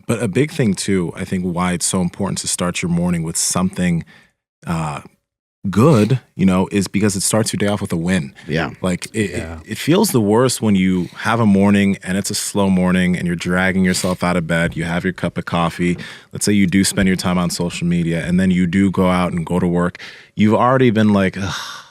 But a big thing too, I think why it's so important to start your morning with something good, is because it starts your day off with a win. Yeah. Like it feels the worst when you have a morning and it's a slow morning and you're dragging yourself out of bed, you have your cup of coffee. Let's say you do spend your time on social media and then you do go out and go to work. You've already been like, ugh,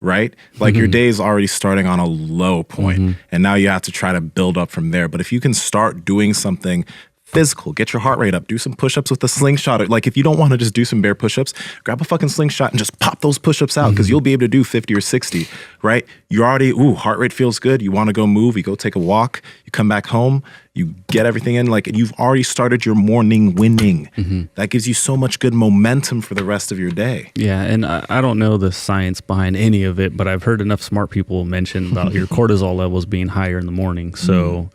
right? Like your day is already starting on a low point, and now you have to try to build up from there. But if you can start doing something physical, get your heart rate up, do some push-ups with a slingshot. Like if you don't want to just do some bare push-ups, grab a fucking slingshot and just pop those push-ups out, because you'll be able to do 50 or 60, right? You're already, heart rate feels good. You want to go move, you go take a walk, you come back home, you get everything in, like, and you've already started your morning winning. That gives you so much good momentum for the rest of your day. Yeah, and I don't know the science behind any of it, but I've heard enough smart people mention about your cortisol levels being higher in the morning. So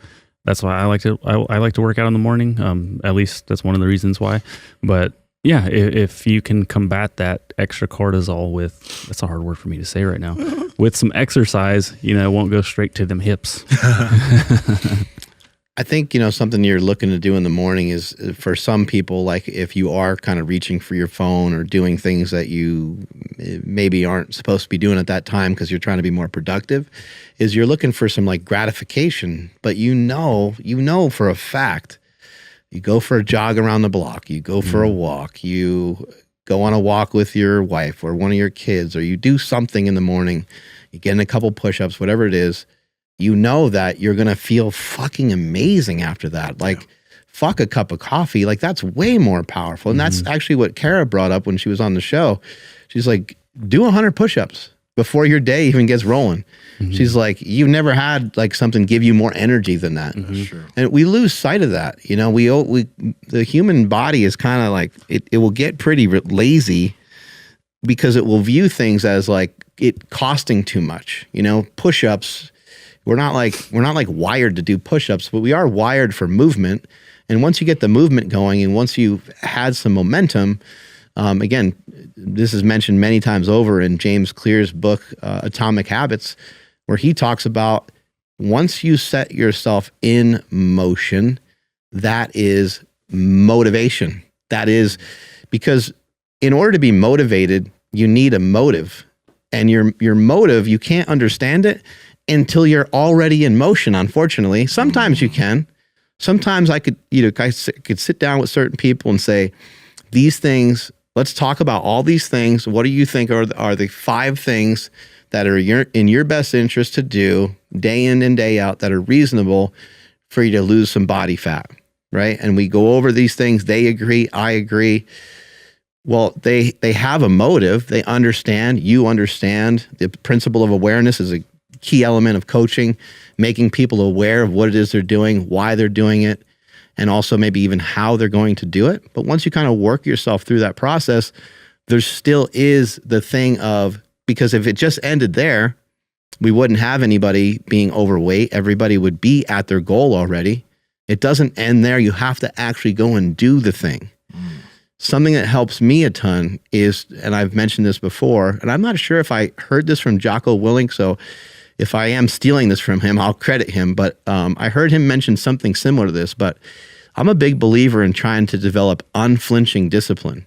that's why I like to work out in the morning. At least that's one of the reasons why. But yeah, if you can combat that extra cortisol with, that's a hard word for me to say right now, with some exercise, it won't go straight to them hips. I think, something you're looking to do in the morning is, for some people, like if you are kind of reaching for your phone or doing things that you maybe aren't supposed to be doing at that time because you're trying to be more productive, is you're looking for some like gratification. But you know for a fact, you go for a jog around the block, you go for a walk, you go on a walk with your wife or one of your kids, or you do something in the morning, you get in a couple push-ups, whatever it is, that you're going to feel fucking amazing after that. Like, fuck a cup of coffee. Like, that's way more powerful. And that's actually what Kara brought up when she was on the show. She's like, do 100 push-ups before your day even gets rolling. She's like, you've never had like something give you more energy than that. Sure. And we lose sight of that. The human body is kind of like, it will get pretty lazy because it will view things as like it costing too much. Push-ups, we're not like wired to do push-ups, but we are wired for movement. And once you get the movement going, and once you've had some momentum, again, this is mentioned many times over in James Clear's book, Atomic Habits, where he talks about once you set yourself in motion, that is motivation. That is because in order to be motivated, you need a motive. And your motive, you can't understand it until you're already in motion, unfortunately. Sometimes you can. Sometimes I could sit down with certain people and say, these things, let's talk about all these things. What do you think are the 5 things that are in your best interest to do day in and day out that are reasonable for you to lose some body fat, right? And we go over these things. They agree. I agree. Well, they have a motive. They understand. You understand. The principle of awareness is a key element of coaching, making people aware of what it is they're doing, why they're doing it, and also maybe even how they're going to do it. But once you kind of work yourself through that process, there still is the thing of, because if it just ended there, we wouldn't have anybody being overweight. Everybody would be at their goal already. It doesn't end there. You have to actually go and do the thing. Something that helps me a ton is, and I've mentioned this before, and I'm not sure if I heard this from Jocko Willink, so if I am stealing this from him, I'll credit him, but I heard him mention something similar to this. But I'm a big believer in trying to develop unflinching discipline.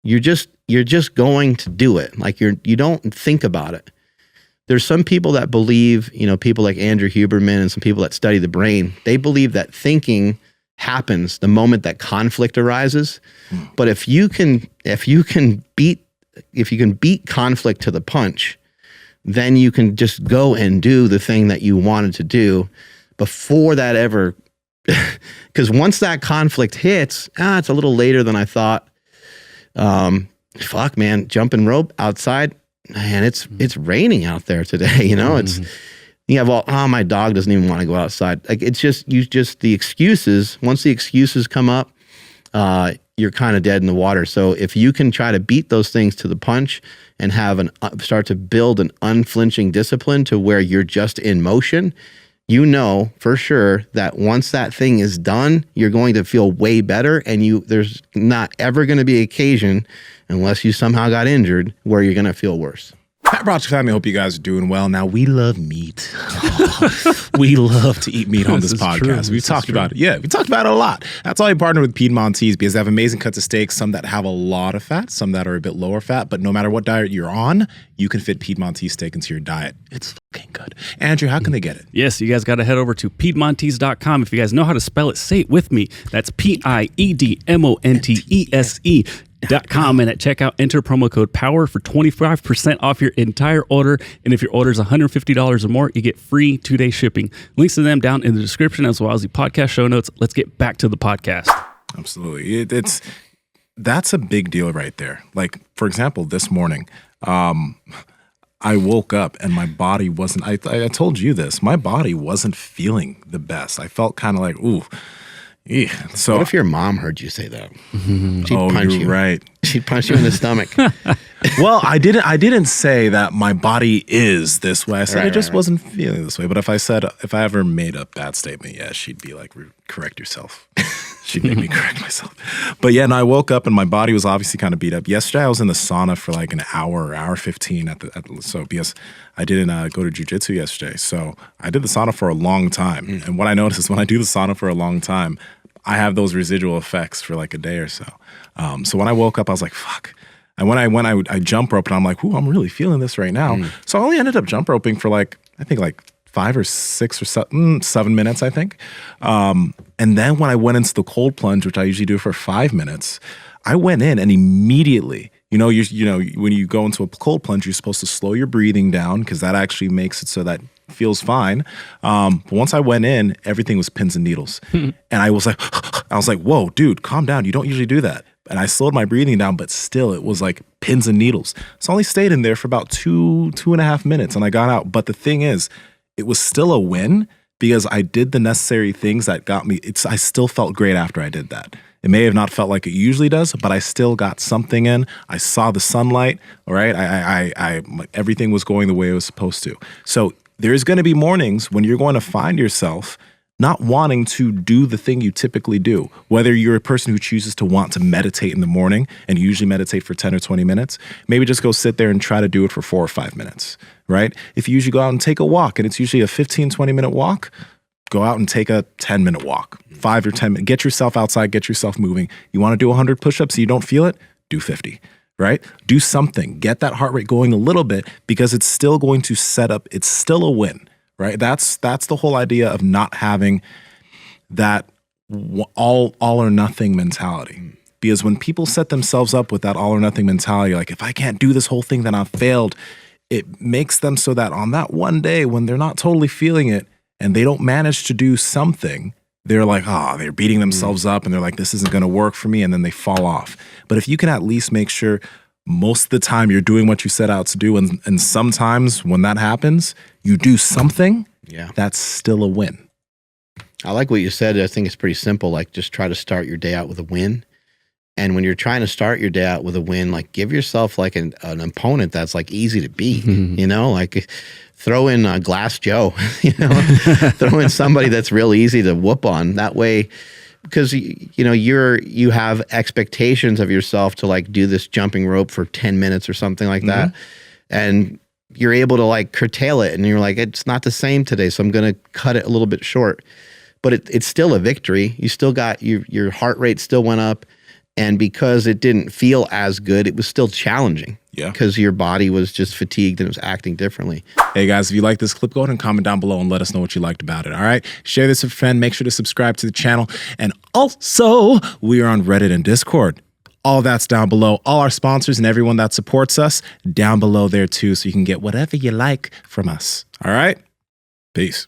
You're just going to do it. Like you don't think about it. There's some people that believe, people like Andrew Huberman and some people that study the brain, they believe that thinking happens the moment that conflict arises. But if you can beat conflict to the punch, then you can just go and do the thing that you wanted to do before that ever, because once that conflict hits, it's a little later than I thought. Fuck, man, jumping rope outside, man, it's raining out there today. It's, you have my dog doesn't even want to go outside. Like it's just, the excuses, once the excuses come up, you're kind of dead in the water. So if you can try to beat those things to the punch and have start to build an unflinching discipline to where you're just in motion, for sure that once that thing is done, you're going to feel way better, and there's not ever going to be an occasion, unless you somehow got injured, where you're going to feel worse. Fat Project family, I hope you guys are doing well. Now, we love meat. We love to eat meat on this podcast. We've talked about it. Yeah, we talked about it a lot. That's why I partner with Piedmontese, because they have amazing cuts of steaks, some that have a lot of fat, some that are a bit lower fat. But no matter what diet you're on, you can fit Piedmontese steak into your diet. It's fucking good. Andrew, how can they get it? Yes, you guys got to head over to Piedmontese.com. If you guys know how to spell it, say it with me. That's PIEDMONTESE.com, and at checkout, enter promo code POWER for 25% off your entire order. And if your order is $150 or more, you get free 2-day shipping. Links to them down in the description as well as the podcast show notes. Let's get back to the podcast. Absolutely. That's a big deal right there. Like, for example, this morning, I woke up and my body wasn't, I told you this, my body wasn't feeling the best. I felt kind of like, ooh. Yeah. So what if your mom heard you say that? She'd punch you're you. Right. She'd punch you in the stomach. Well, I didn't say that my body is this way. I said I just wasn't feeling this way. But if I ever made a bad statement, yeah, she'd be like, correct yourself. She'd make me correct myself. But yeah, and I woke up and my body was obviously kind of beat up. Yesterday, I was in the sauna for like an hour 15 so because I didn't go to jiu-jitsu yesterday. So I did the sauna for a long time. And what I noticed is when I do the sauna for a long time, I have those residual effects for like a day or so. So when I woke up, I was like, fuck. And when I jump rope and I'm like, ooh, I'm really feeling this right now. So I only ended up jump roping for I think 5 or 6 or 7 minutes, I think. And then when I went into the cold plunge, which I usually do for 5 minutes, I went in and immediately, when you go into a cold plunge, you're supposed to slow your breathing down because that actually makes it so that it feels fine. But once I went in, everything was pins and needles. And I was like, whoa, dude, calm down. You don't usually do that. And I slowed my breathing down, but still it was like pins and needles. So I only stayed in there for about 2.5 minutes and I got out. But the thing is, it was still a win because I did the necessary things that got me. I still felt great after I did that. It may have not felt like it usually does, but I still got something in. I saw the sunlight, all right? I everything was going the way it was supposed to. So there's going to be mornings when you're going to find yourself not wanting to do the thing you typically do. Whether you're a person who chooses to want to meditate in the morning and you usually meditate for 10 or 20 minutes, maybe just go sit there and try to do it for 4 or 5 minutes, right? If you usually go out and take a walk and it's usually a 15, 20-minute walk, go out and take a 10-minute walk, 5 or 10 minutes. Get yourself outside, get yourself moving. You want to do 100 push-ups and you don't feel it? Do 50, right? Do something. Get that heart rate going a little bit because it's still going to set up, it's still a win, right? That's the whole idea of not having that all or nothing mentality. Because when people set themselves up with that all or nothing mentality, like if I can't do this whole thing, then I've failed, it makes them so that on that one day when they're not totally feeling it and they don't manage to do something, they're like, they're beating themselves up and they're like, this isn't going to work for me. And then they fall off. But if you can at least make sure most of the time you're doing what you set out to do. And sometimes when that happens, you do something, that's still a win. I like what you said. I think it's pretty simple. Like just try to start your day out with a win. And when you're trying to start your day out with a win, like give yourself like an opponent that's like easy to beat, like throw in Glass Joe, throw in somebody that's real easy to whoop on that way. Because, you have expectations of yourself to like do this jumping rope for 10 minutes or something like that. And you're able to like curtail it and you're like, it's not the same today. So I'm going to cut it a little bit short, but it's still a victory. You still got your heart rate still went up. And because it didn't feel as good, it was still challenging. Yeah. Because your body was just fatigued and it was acting differently. Hey guys, if you like this clip, go ahead and comment down below and let us know what you liked about it. All right. Share this with a friend. Make sure to subscribe to the channel. And also, we are on Reddit and Discord. All that's down below. All our sponsors and everyone that supports us down below there too. So you can get whatever you like from us. All right. Peace.